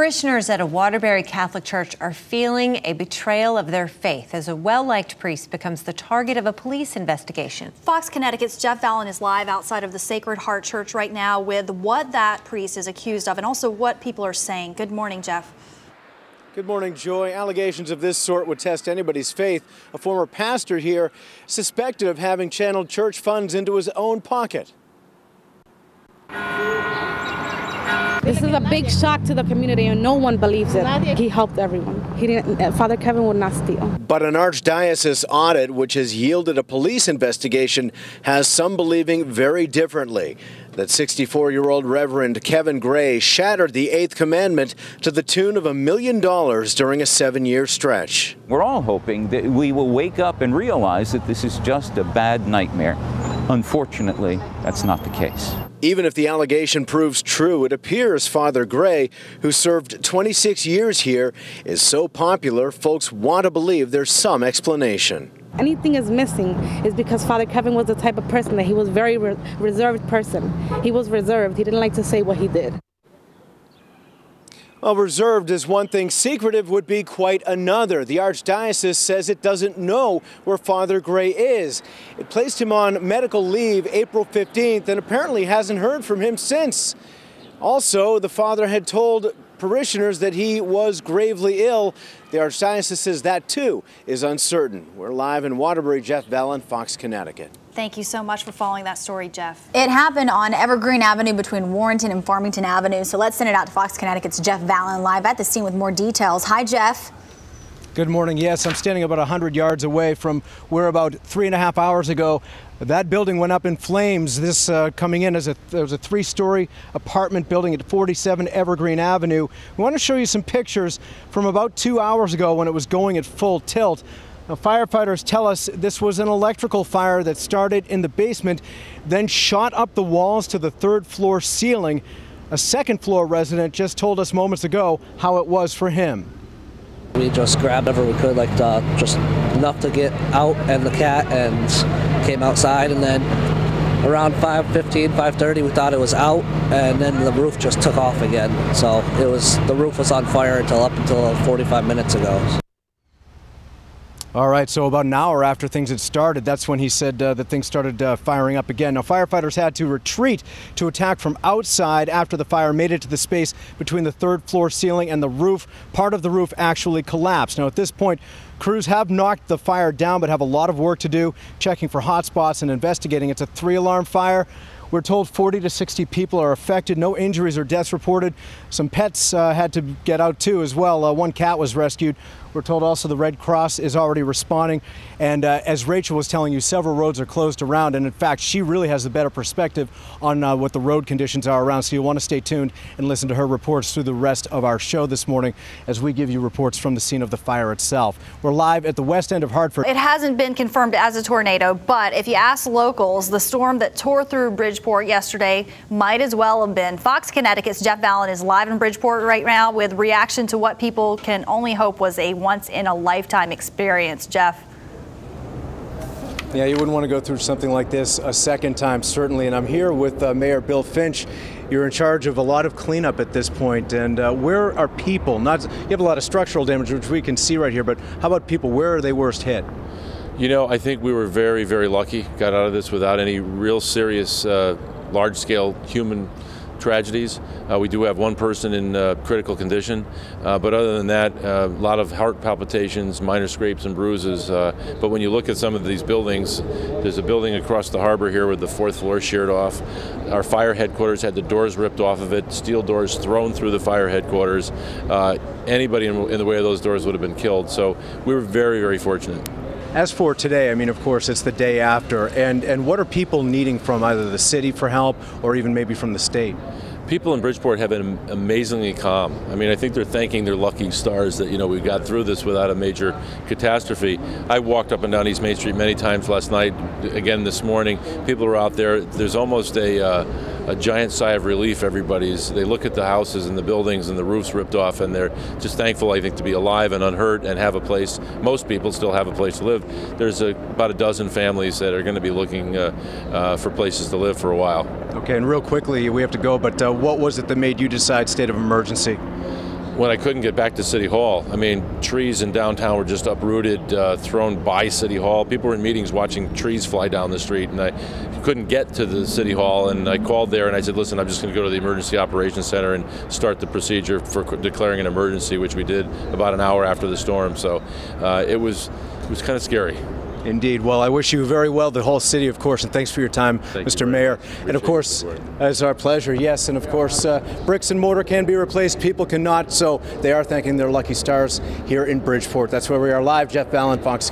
Parishioners at a Waterbury Catholic church are feeling a betrayal of their faith as a well-liked priest becomes the target of a police investigation. Fox Connecticut's Jeff Valin is live outside of the Sacred Heart Church right now with what that priest is accused of and also what people are saying. Good morning, Jeff. Good morning, Joy. Allegations of this sort would test anybody's faith. A former pastor here suspected of having channeled church funds into his own pocket. This is a big shock to the community, and no one believes it. He helped everyone. He didn't. Father Kevin would not steal. But an archdiocese audit, which has yielded a police investigation, has some believing very differently. That 64-year-old Reverend Kevin Gray shattered the 8th commandment to the tune of $1 million during a 7-year stretch. We're all hoping that we will wake up and realize that this is just a bad nightmare. Unfortunately, that's not the case. Even if the allegation proves true, it appears Father Gray, who served 26 years here, is so popular, folks want to believe there's some explanation. Anything is missing is because Father Kevin was the type of person that he was very reserved person. He was reserved. He didn't like to say what he did. Well, reserved is one thing, secretive would be quite another. The Archdiocese says it doesn't know where Father Gray is. It placed him on medical leave April 15th and apparently hasn't heard from him since. Also, the father had told parishioners that he was gravely ill. The Archdiocese says that too is uncertain. We're live in Waterbury. Jeff Valin, Fox Connecticut. Thank you so much for following that story, Jeff. It happened on Evergreen Avenue between Warrenton and Farmington Avenue. So let's send it out to Fox Connecticut's Jeff Valin live at the scene with more details. Hi, Jeff. Good morning. Yes, I'm standing about 100 yards away from where about 3.5 hours ago that building went up in flames. This coming in as there was a 3-story apartment building at 47 Evergreen Avenue. We want to show you some pictures from about 2 hours ago when it was going at full tilt. Now, firefighters tell us this was an electrical fire that started in the basement, then shot up the walls to the 3rd floor ceiling. A 2nd floor resident just told us moments ago how it was for him. We just grabbed whatever we could, like just enough to get out and the cat, and came outside, and then around 5:15, 5:30 we thought it was out, and then the roof just took off again. So the roof was on fire until 45 minutes ago. All right, so about an hour after things had started, that's when he said that things started firing up again. Now, firefighters had to retreat to attack from outside after the fire made it to the space between the 3rd floor ceiling and the roof. Part of the roof actually collapsed. Now, at this point, crews have knocked the fire down but have a lot of work to do, checking for hot spots and investigating. It's a 3-alarm fire. We're told 40 to 60 people are affected. No injuries or deaths reported. Some pets had to get out too as well. One cat was rescued. We're told also the Red Cross is already responding. And as Rachel was telling you, several roads are closed around. And in fact, she really has a better perspective on what the road conditions are around. So you'll want to stay tuned and listen to her reports through the rest of our show this morning as we give you reports from the scene of the fire itself. We're live at the west end of Hartford. It hasn't been confirmed as a tornado, but if you ask locals, the storm that tore through Bridgeport yesterday might as well have been. Fox Connecticut's Jeff Valin is live in Bridgeport right now with reaction to what people can only hope was a once-in-a-lifetime experience. Jeff. Yeah, you wouldn't want to go through something like this a second time, certainly. And I'm here with Mayor Bill Finch. You're in charge of a lot of cleanup at this point. And where are people? You have a lot of structural damage, which we can see right here, but how about people? Where are they worst hit? You know, I think we were very, very lucky. Got out of this without any real serious large-scale human tragedies. We do have one person in critical condition, but other than that, a lot of heart palpitations, minor scrapes and bruises. But when you look at some of these buildings, there's a building across the harbor here with the 4th floor sheared off. Our fire headquarters had the doors ripped off of it, steel doors thrown through the fire headquarters. Anybody in the way of those doors would have been killed. So we were very, very fortunate. As for today, I mean, of course, it's the day after. And what are people needing from either the city for help or even maybe from the state? People in Bridgeport have been amazingly calm. I mean, I think they're thanking their lucky stars that, we got through this without a major catastrophe. I walked up and down East Main Street many times last night, again this morning. People are out there. There's almost a giant sigh of relief. They look at the houses and the buildings and the roofs ripped off, and they're just thankful, I think, to be alive and unhurt and have a place. Most people still have a place to live. There's about a dozen families that are going to be looking for places to live for a while. Okay, and real quickly, we have to go, but what was it that made you decide state of emergency? when I couldn't get back to City Hall. I mean, trees in downtown were just uprooted, thrown by City Hall. People were in meetings watching trees fly down the street, and I couldn't get to the City Hall. And I called there and I said, listen, I'm just going to go to the Emergency Operations Center and start the procedure for declaring an emergency, which we did about an hour after the storm. So it was kind of scary. Indeed. Well, I wish you very well, the whole city, of course, and thanks for your time, Mr. Mayor. And of course, it's our pleasure, yes, and of course, bricks and mortar can be replaced, people cannot, so they are thanking their lucky stars here in Bridgeport. That's where we are live. Jeff Valin, Fox.